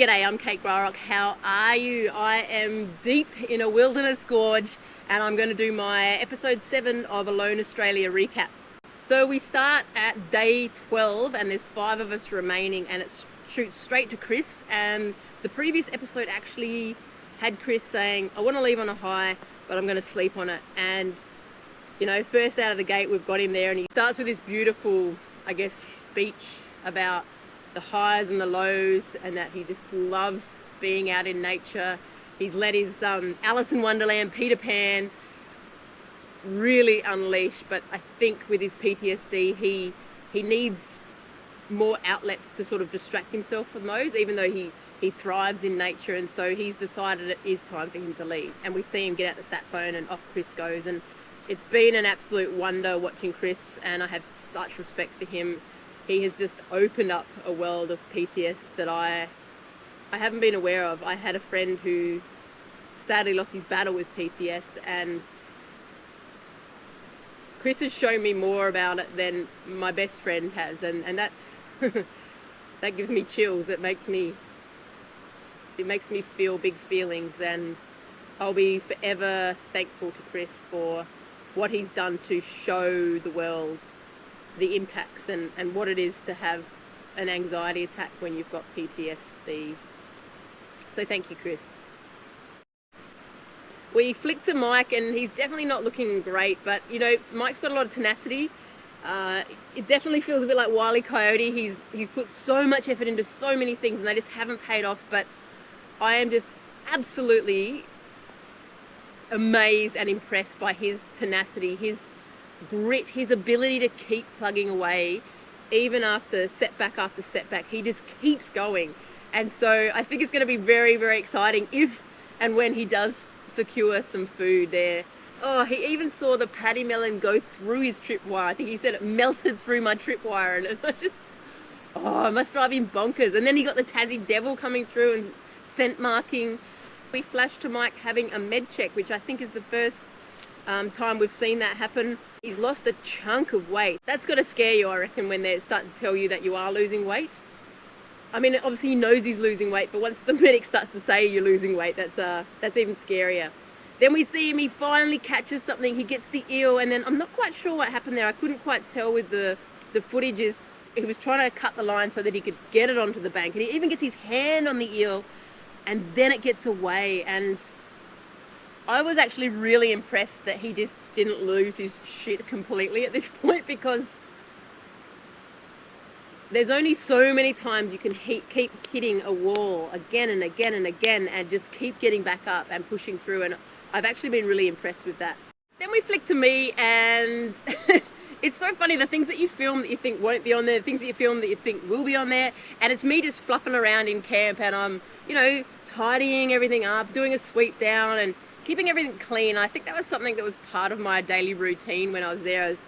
G'day, I'm Grarock. How are you? I am deep in a wilderness gorge and I'm going to do my episode 7 of Alone Australia recap. So we start at day 12 and there's 5 of us remaining, and it shoots straight to Chris. And the previous episode actually had Chris saying, I want to leave on a high, but I'm going to sleep on it. And you know, first out of the gate we've got him there, and he starts with this beautiful, I guess, speech about the highs and the lows, and that he just loves being out in nature. He's let his Alice in Wonderland, Peter Pan, really unleash, but I think with his PTSD he needs more outlets to sort of distract himself from those, even though he thrives in nature. And so he's decided it is time for him to leave, and we see him get out the sat phone and off Chris goes. And it's been an absolute wonder watching Chris, and I have such respect for him. He has just opened up a world of PTS that I haven't been aware of. I had a friend who sadly lost his battle with PTS, and Chris has shown me more about it than my best friend has, and that's that gives me chills. It makes me feel big feelings, and I'll be forever thankful to Chris for what he's done to show the world the impacts and what it is to have an anxiety attack when you've got PTSD. So thank you, Chris. We flick to Mike, and he's definitely not looking great, but you know, Mike's got a lot of tenacity. It definitely feels a bit like Wile E. Coyote. He's put so much effort into so many things and they just haven't paid off, but I am just absolutely amazed and impressed by his tenacity, his grit, his ability to keep plugging away even after setback after setback. He just keeps going, and so I think it's going to be very, very exciting if and when he does secure some food there. Oh, he even saw the paddy melon go through his tripwire. I think he said it melted through my tripwire, and it was just, oh, it must drive him bonkers. And then he got the Tassie devil coming through and scent marking. We flash to Mike having a med check, which I think is the first time we've seen that happen. He's lost a chunk of weight. That's got to scare you, I reckon, when they start to tell you that you are losing weight. I mean, obviously he knows he's losing weight, but once the medic starts to say you're losing weight, that's even scarier. Then we see him, he finally catches something, he gets the eel, and then I'm not quite sure what happened there. I couldn't quite tell with the footage. Is he was trying to cut the line so that he could get it onto the bank, and he even gets his hand on the eel, and then it gets away. And I was actually really impressed that he just didn't lose his shit completely at this point, because there's only so many times you can keep hitting a wall again and again and again and just keep getting back up and pushing through, and I've actually been really impressed with that. Then we flick to me, and it's so funny, the things that you film that you think won't be on there, the things that you film that you think will be on there, and it's me just fluffing around in camp, and I'm, you know, tidying everything up, doing a sweep down and keeping everything clean. I think that was something that was part of my daily routine when I was there. I was,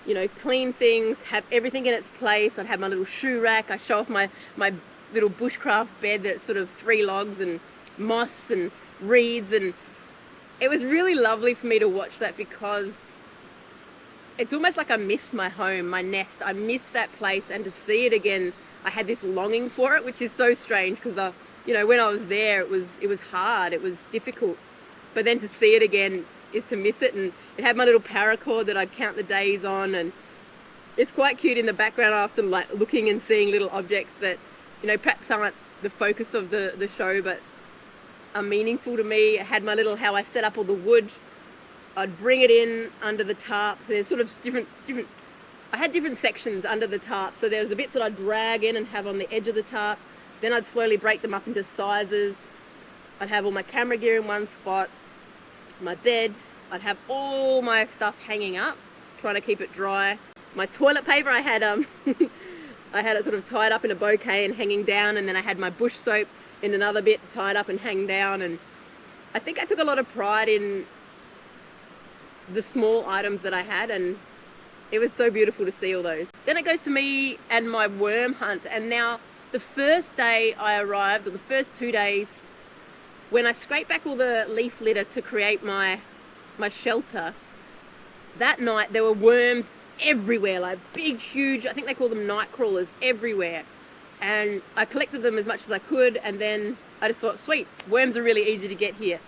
you know, clean things, have everything in its place. I'd have my little shoe rack. I show off my little bushcraft bed that's sort of 3 logs and moss and reeds, and it was really lovely for me to watch that, because it's almost like I miss my home, my nest. I miss that place, and to see it again, I had this longing for it, which is so strange, because you know, when I was there, it was hard, it was difficult, but then to see it again is to miss it. And it had my little paracord that I'd count the days on, and it's quite cute in the background after, like, looking and seeing little objects that, you know, perhaps aren't the focus of the show, but are meaningful to me. I had my little, how I set up all the wood. I'd bring it in under the tarp. There's sort of different I had different sections under the tarp, so there was the bits that I'd drag in and have on the edge of the tarp. Then I'd slowly break them up into sizes. I'd have all my camera gear in one spot, my bed. I'd have all my stuff hanging up, trying to keep it dry. My toilet paper, I had I had it sort of tied up in a bouquet and hanging down, and then I had my bush soap in another bit tied up and hang down. And I think I took a lot of pride in the small items that I had, and it was so beautiful to see all those. Then it goes to me and my worm hunt. And now the first day I arrived, or the first 2 days, when I scraped back all the leaf litter to create my shelter, that night there were worms everywhere, like big, huge, I think they call them night crawlers, everywhere. and I collected them as much as I could, and then I just thought, sweet, worms are really easy to get here.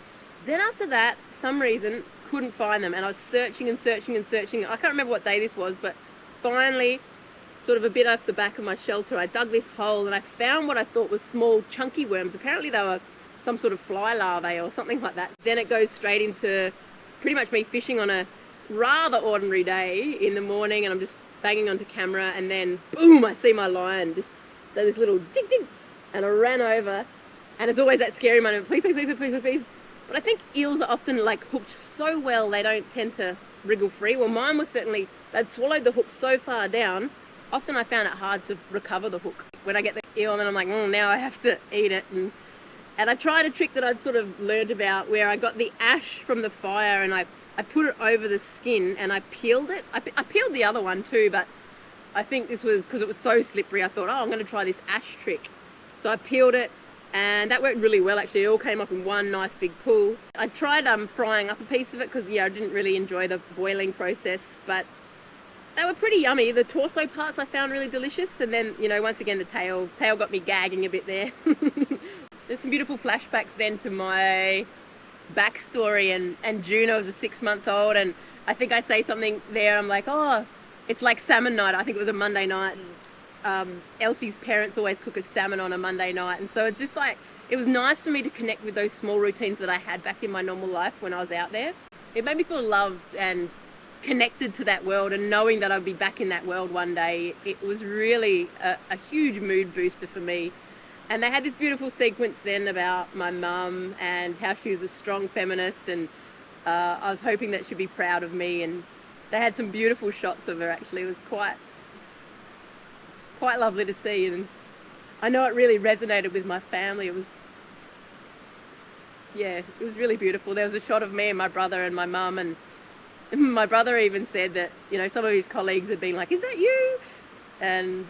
Then after that, for some reason, couldn't find them, and I was searching and searching and searching. I can't remember what day this was, but finally, sort of a bit off the back of my shelter, I dug this hole and I found what I thought was small chunky worms. Apparently they were some sort of fly larvae or something like that. Then it goes straight into pretty much me fishing on a rather ordinary day in the morning, and I'm just banging onto camera, and then boom, I see my line, just this little jig jig, and I ran over, and it's always that scary moment, please, please, please, please, please, please. But I think eels are often like hooked so well they don't tend to wriggle free. Well, mine was certainly, they'd swallowed the hook so far down, often I found it hard to recover the hook. When I get the eel, and then I'm like, now I have to eat it. And I tried a trick that I'd sort of learned about, where I got the ash from the fire and I put it over the skin and I peeled it. I peeled the other one too, but I think this was because it was so slippery. I thought, I'm going to try this ash trick. So I peeled it, and that worked really well actually. It all came off in one nice big pool. I tried frying up a piece of it because I didn't really enjoy the boiling process, but they were pretty yummy. The torso parts I found really delicious, and then, once again, the tail got me gagging a bit there. There's some beautiful flashbacks then to my backstory, and Gina was a 6-month-old, and I think I say something there, I'm like, it's like salmon night. I think it was a Monday night. Elsie's parents always cook us salmon on a Monday night, and so it's just like, it was nice for me to connect with those small routines that I had back in my normal life when I was out there. It made me feel loved and connected to that world, and knowing that I'd be back in that world one day, it was really a huge mood booster for me. And they had this beautiful sequence then about my mum and how she was a strong feminist, and I was hoping that she'd be proud of me, and they had some beautiful shots of her actually. It was quite lovely to see, and I know it really resonated with my family. It was really beautiful. There was a shot of me and my brother and my mum, and my brother even said that, some of his colleagues had been like, is that you? And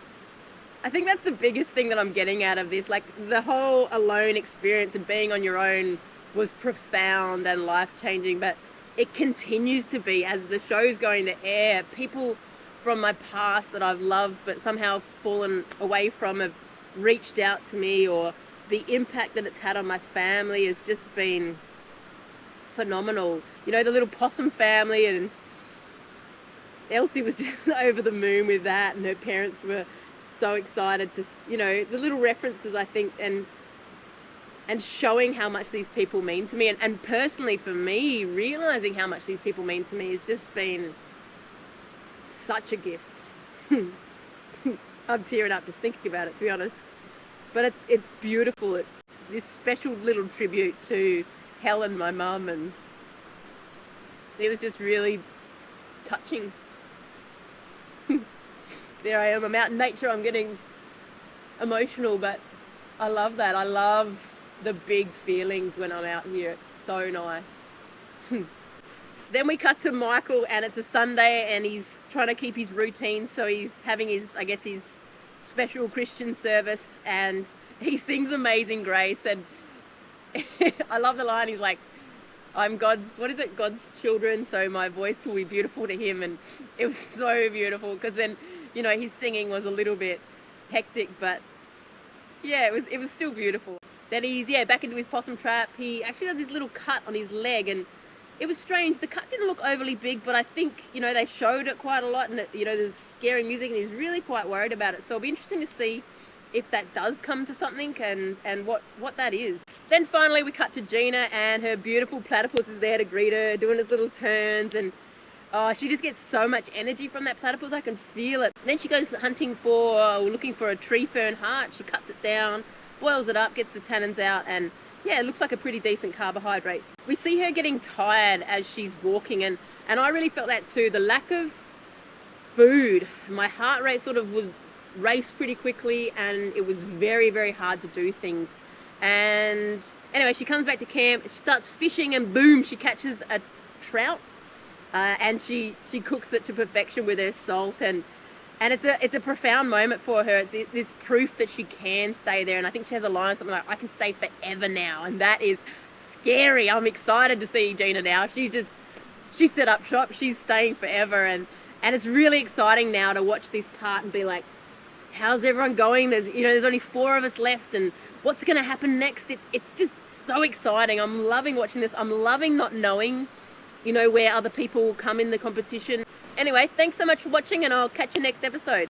I think that's the biggest thing that I'm getting out of this. Like, the whole alone experience and being on your own was profound and life-changing, but it continues to be as the show's going to air. People from my past that I've loved but somehow fallen away from have reached out to me, or the impact that it's had on my family has just been phenomenal. The little possum family, and Elsie was just over the moon with that, and her parents were so excited to, the little references, I think, and showing how much these people mean to me, and personally for me, realizing how much these people mean to me has just been such a gift. I'm tearing up just thinking about it, to be honest. But it's beautiful. It's this special little tribute to Helen, my mum, and it was just really touching. There I am, I'm out in nature, I'm getting emotional, but I love that. I love the big feelings when I'm out here. It's so nice. Then we cut to Michael, and it's a Sunday, and he's trying to keep his routine, so he's having his special Christian service, and he sings Amazing Grace, and I love the line, he's like, I'm God's children, so my voice will be beautiful to him. And it was so beautiful, because then, his singing was a little bit hectic, but yeah, it was still beautiful. Then he's, back into his possum trap. He actually has this little cut on his leg, and it was strange. The cut didn't look overly big, but I think, they showed it quite a lot, and there's scary music, and he's really quite worried about it. So it'll be interesting to see if that does come to something, and what that is. Then finally we cut to Gina, and her beautiful platypus is there to greet her, doing his little turns, and she just gets so much energy from that platypus. I can feel it. Then she goes looking for a tree fern heart. She cuts it down, boils it up, gets the tannins out, and yeah, it looks like a pretty decent carbohydrate. We see her getting tired as she's walking, and I really felt that too. The lack of food, my heart rate sort of would race pretty quickly, and it was very, very hard to do things. And anyway, she comes back to camp, she starts fishing, and boom, she catches a trout, and she cooks it to perfection with her salt, and it's a profound moment for her. It's this proof that she can stay there, and I think she has a line something like, I can stay forever now, and that is scary. I'm excited to see Gina now. She set up shop, she's staying forever, and it's really exciting now to watch this part and be like, how's everyone going? There's only 4 of us left, and what's going to happen next? It's just so exciting. I'm loving watching this. I'm loving not knowing, where other people will come in the competition. Anyway, thanks so much for watching, and I'll catch you next episode.